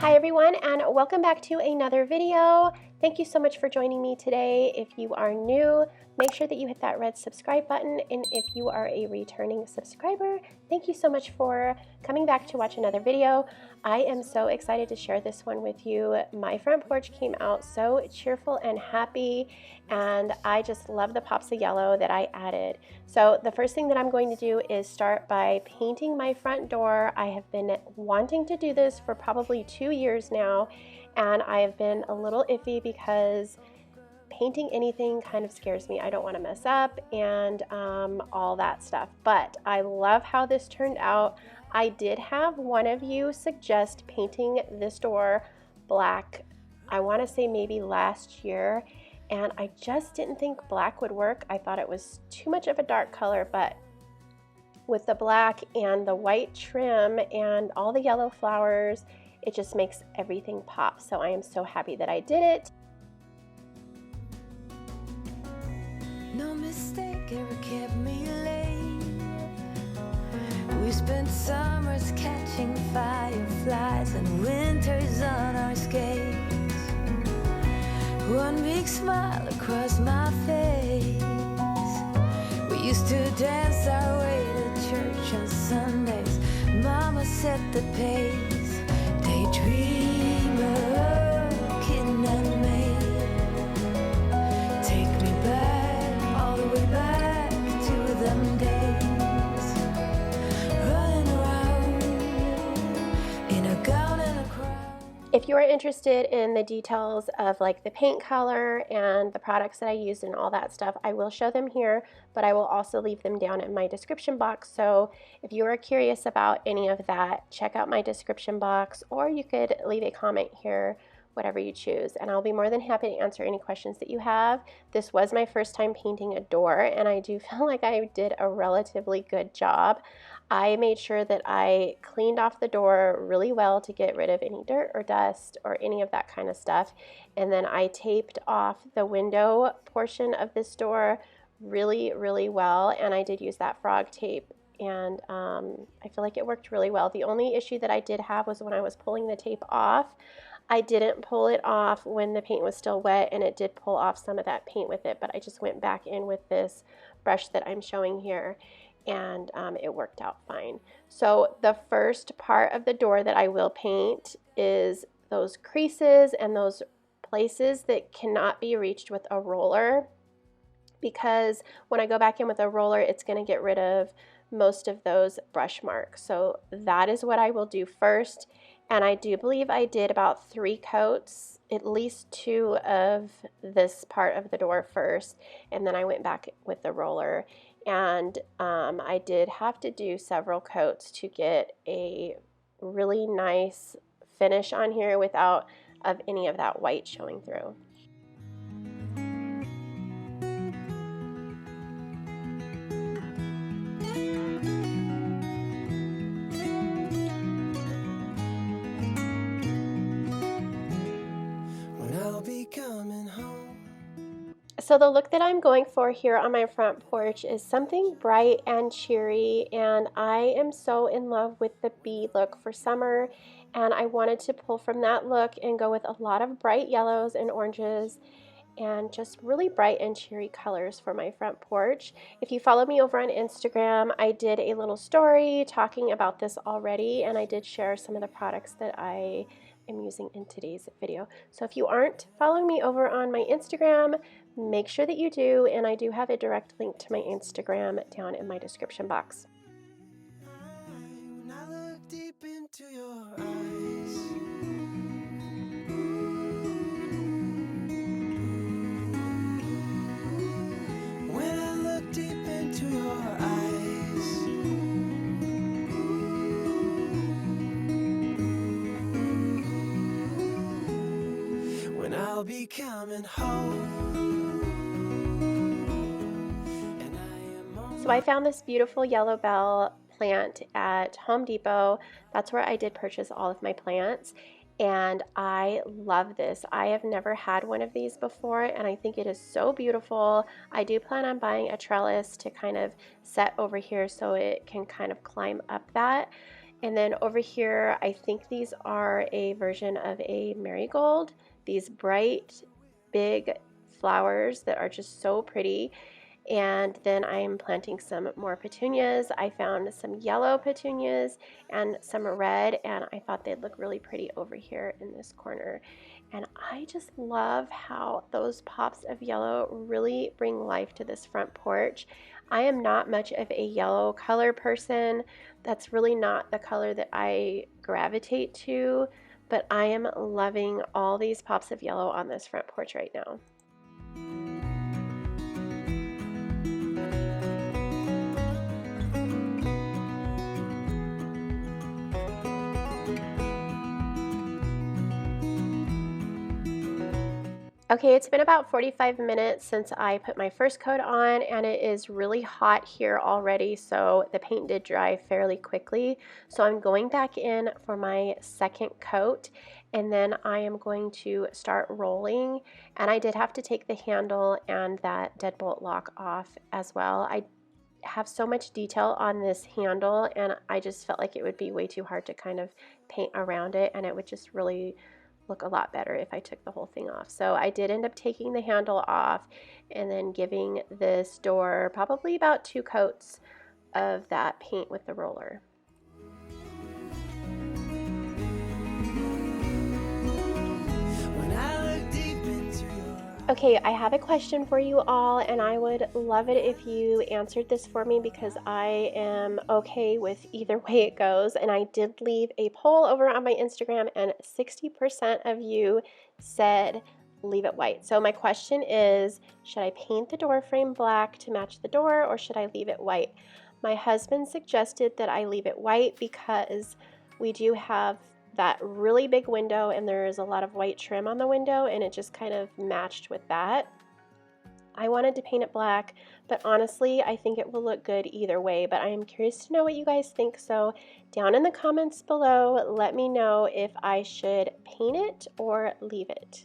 Hi everyone, and welcome back to another video. Thank you so much for joining me today. If you are new, make sure that you hit that red subscribe button, and if you are a returning subscriber, thank you so much for coming back to watch another video. I am so excited to share this one with you. My front porch came out so cheerful and happy, and I just love the pops of yellow that I added. So the first thing that I'm going to do is start by painting my front door. I have been wanting to do this for probably 2 years now, and I have been a little iffy because painting anything kind of scares me. I don't want to mess up and all that stuff, but I love how this turned out. I did have one of you suggest painting this door black, I want to say maybe last year, and I just didn't think black would work. I thought it was too much of a dark color, but with the black and the white trim and all the yellow flowers, it just makes everything pop. So I am so happy that I did it. No mistake ever kept me late. We spent summers catching fireflies and winters on our skates. One big smile across my face. We used to dance our way to church on Sundays. Mama set the pace. Daydreamer, kitten and maid. Take me back, all the way back to them days. Running around in a gown and a crown. If you are interested in the details of like the paint color and the products that I used and all that stuff, I will show them here, but I will also leave them down in my description box. So if you are curious about any of that, check out my description box, or you could leave a comment here, whatever you choose, and I'll be more than happy to answer any questions that you have. This was my first time painting a door, and I do feel like I did a relatively good job. I made sure that I cleaned off the door really well to get rid of any dirt or dust or any of that kind of stuff, and then I taped off the window portion of this door really well, and I did use that frog tape, and I feel like it worked really well. The only issue that I did have was when I was pulling the tape off. I didn't pull it off when the paint was still wet, and it did pull off some of that paint with it, but I just went back in with this brush that I'm showing here, and it worked out fine. So the first part of the door that I will paint is those creases and those places that cannot be reached with a roller, because when I go back in with a roller, it's going to get rid of most of those brush marks. So that is what I will do first. And I do believe I did about 3 coats, at least 2 of this part of the door first, and then I went back with the roller. And I did have to do several coats to get a really nice finish on here without any of that white showing through. So the look that I'm going for here on my front porch is something bright and cheery, and I am so in love with the bee look for summer, and I wanted to pull from that look and go with a lot of bright yellows and oranges and just really bright and cheery colors for my front porch. If you follow me over on Instagram, I did a little story talking about this already, and I did share some of the products that I am using in today's video. So if you aren't following me over on my Instagram, make sure that you do, and I do have a direct link to my Instagram down in my description box. be coming home. So I found this beautiful yellow bell plant at Home Depot. That's where I did purchase all of my plants, and I love this. I have never had one of these before, and I think it is so beautiful. I do plan on buying a trellis to kind of set over here so it can kind of climb up that. And then over here, I think these are a version of a marigold, these bright big flowers that are just so pretty. And then I'm planting some more petunias. I found some yellow petunias and some red, and I thought they'd look really pretty over here in this corner. And I just love how those pops of yellow really bring life to this front porch. I am not much of a yellow color person. That's really not the color that I gravitate to, but I am loving all these pops of yellow on this front porch right now. Okay, it's been about 45 minutes since I put my first coat on, and it is really hot here already, so the paint did dry fairly quickly. So I'm going back in for my second coat, and then I am going to start rolling. And I did have to take the handle and that deadbolt lock off as well. I have so much detail on this handle, and I just felt like it would be way too hard to kind of paint around it, and it would just really look a lot better if I took the whole thing off. So I did end up taking the handle off and then giving this door probably about 2 coats of that paint with the roller. Okay, I have a question for you all, and I would love it if you answered this for me because I am okay with either way it goes. And I did leave a poll over on my Instagram, and 60% of you said leave it white. So my question is, should I paint the door frame black to match the door, or should I leave it white? My husband suggested that I leave it white because we do have that really big window, and there is a lot of white trim on the window, and it just kind of matched with that. I wanted to paint it black, but honestly I think it will look good either way, but I am curious to know what you guys think. So down in the comments below, let me know if I should paint it or leave it.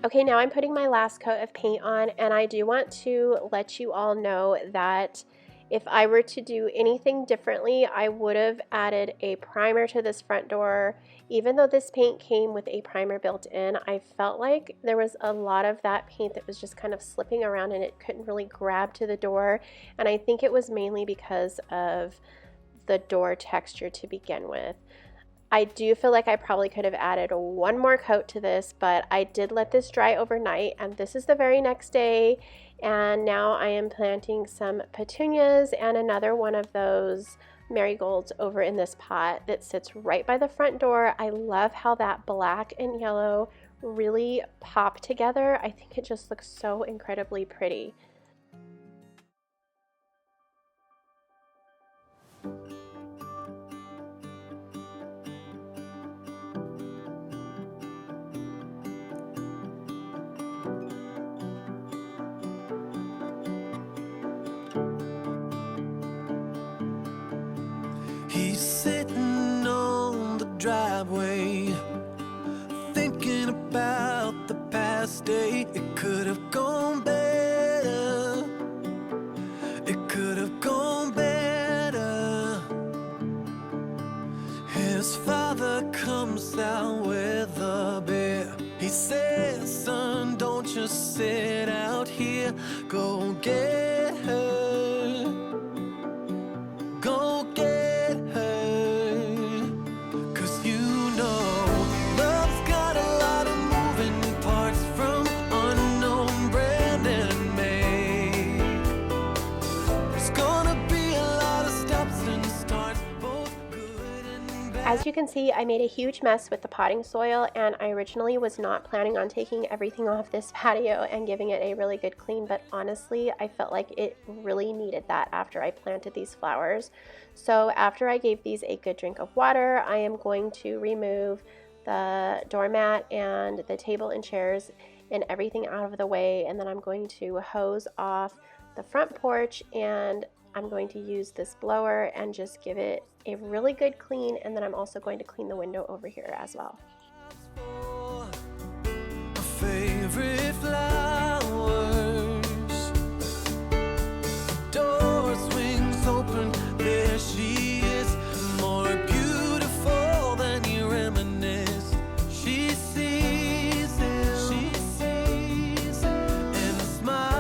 Okay, now I'm putting my last coat of paint on, and I do want to let you all know that if I were to do anything differently, I would have added a primer to this front door. Even though this paint came with a primer built in, I felt like there was a lot of that paint that was just kind of slipping around and it couldn't really grab to the door, and I think it was mainly because of the door texture to begin with. I do feel like I probably could have added one more coat to this, but I did let this dry overnight, and this is the very next day, and now I am planting some petunias and another one of those marigolds over in this pot that sits right by the front door. I love how that black and yellow really pop together. I think it just looks so incredibly pretty. He's sitting on the driveway, thinking about the past day. It could have gone better. It could have gone better. His father comes out with a beer. He says, son, don't just sit out here. Go get her. Go get her. 'Cause you know love's got a lot of moving parts, from unknown Brandon May. There's gonna be a lot of stops and starts, both good and bad. As you can see, I made a huge mess with the potting soil, and I originally was not planning on taking everything off this patio and giving it a really good clean, but honestly, I felt like it really needed that after I planted these flowers. So after I gave these a good drink of water, I am going to remove the doormat and the table and chairs and everything out of the way, and then I'm going to hose off the front porch, and I'm going to use this blower and just give it a really good clean, and then I'm also going to clean the window over here as well. Favorite flowers, door swings open, there she is, more beautiful than you reminisce. She sees him, and smiles,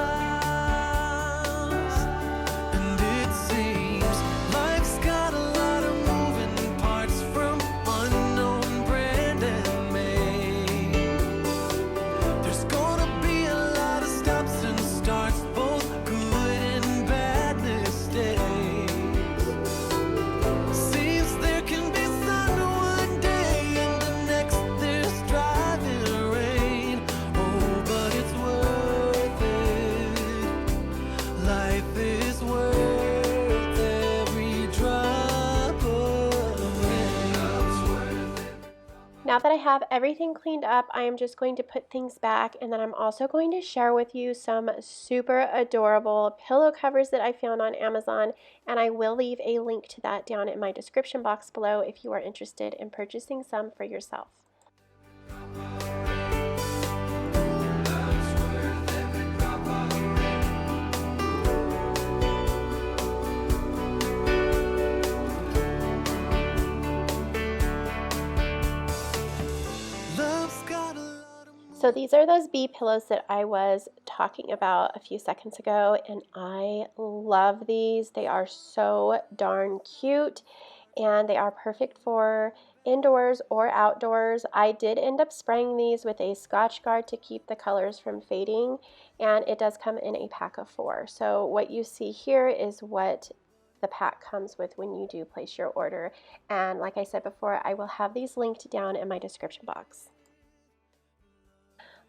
and it seems life's got a lot of moving parts from unknown brand and made. There's gonna be a lot of stops and starts, both good and bad mistakes. Seems there can be sun one day and the next there's driving rain. Oh, but it's worth it. Life is worth every drop of rain. Now that I have everything cleaned up, I am just going to put things back, and then I'm also going to share with you some super adorable pillow covers that I found on Amazon, and I will leave a link to that down in my description box below if you are interested in purchasing some for yourself. Love's got a lot of So these are those bee pillows that I was talking about a few seconds ago, and I love these. They are so darn cute, and they are perfect for indoors or outdoors. I did end up spraying these with a Scotch Guard to keep the colors from fading, and it does come in a pack of 4. So what you see here is what the pack comes with when you do place your order. And like I said before, I will have these linked down in my description box.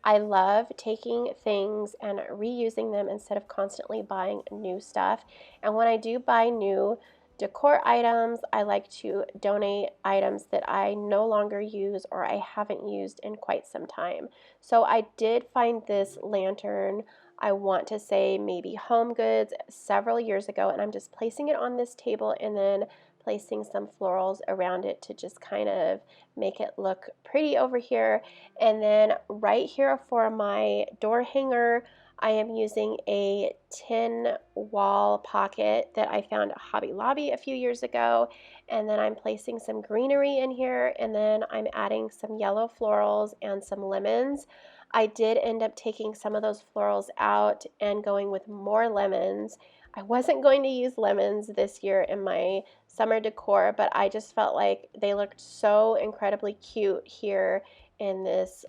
I love taking things and reusing them instead of constantly buying new stuff. And when I do buy new decor items, I like to donate items that I no longer use or I haven't used in quite some time. So I did find this lantern, I want to say maybe Home Goods, several years ago, and I'm just placing it on this table and then placing some florals around it to just kind of make it look pretty over here. And then right here for my door hanger, I am using a tin wall pocket that I found at Hobby Lobby a few years ago, and then I'm placing some greenery in here, and then I'm adding some yellow florals and some lemons. I did end up taking some of those florals out and going with more lemons. I wasn't going to use lemons this year in my summer decor, but I just felt like they looked so incredibly cute here in this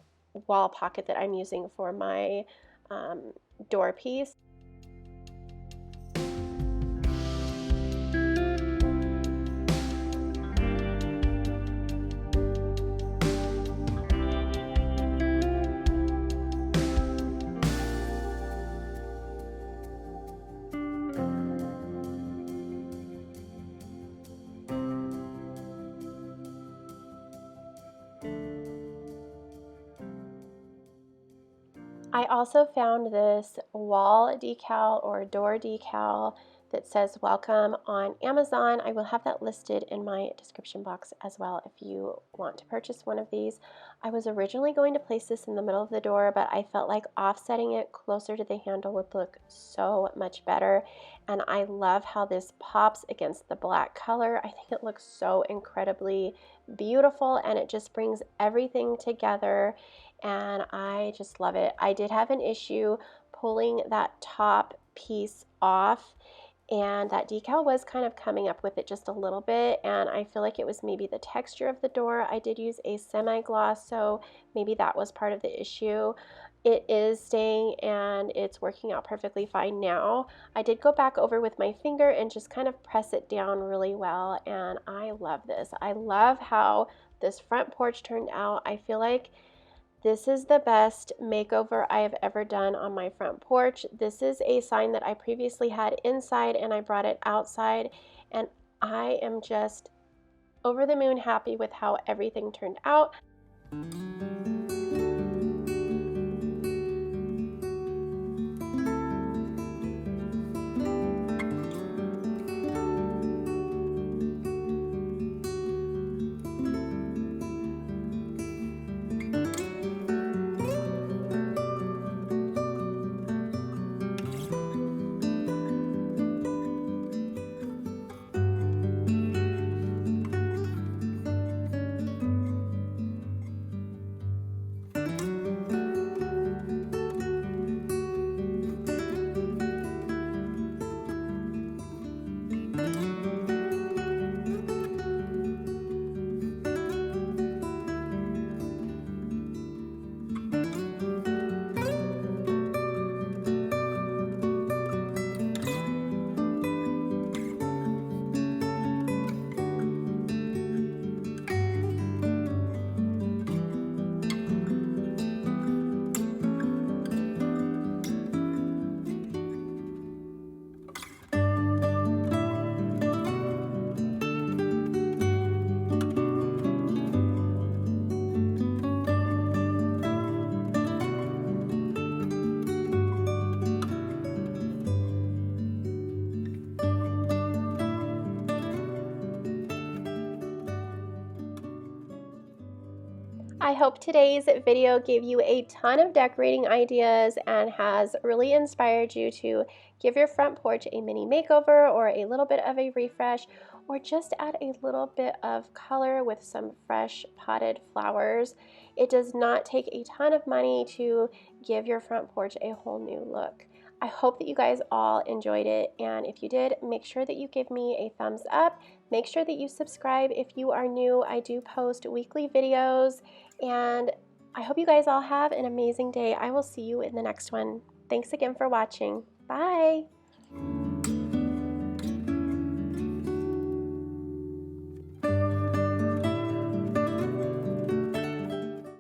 wall pocket that I'm using for my door piece. I also found this wall decal or door decal that says welcome on Amazon. I will have that listed in my description box as well if you want to purchase one of these. I was originally going to place this in the middle of the door, but I felt like offsetting it closer to the handle would look so much better. And I love how this pops against the black color. I think it looks so incredibly beautiful, and it just brings everything together, and I just love it. I did have an issue pulling that top piece off, and that decal was kind of coming up with it just a little bit, and I feel like it was maybe the texture of the door. I did use a semi-gloss, so maybe that was part of the issue. it is staying and it's working out perfectly fine now. I did go back over with my finger and just kind of press it down really well, and I love this. I love how this front porch turned out. I feel like this is the best makeover I have ever done on my front porch. This is a sign that I previously had inside and I brought it outside, and I am just over the moon happy with how everything turned out. I hope today's video gave you a ton of decorating ideas and has really inspired you to give your front porch a mini makeover or a little bit of a refresh, or just add a little bit of color with some fresh potted flowers. It does not take a ton of money to give your front porch a whole new look. I hope that you guys all enjoyed it, and if you did, make sure that you give me a thumbs up. Make sure that you subscribe if you are new. I do post weekly videos, and I hope you guys all have an amazing day. I will see you in the next one. Thanks again for watching. Bye.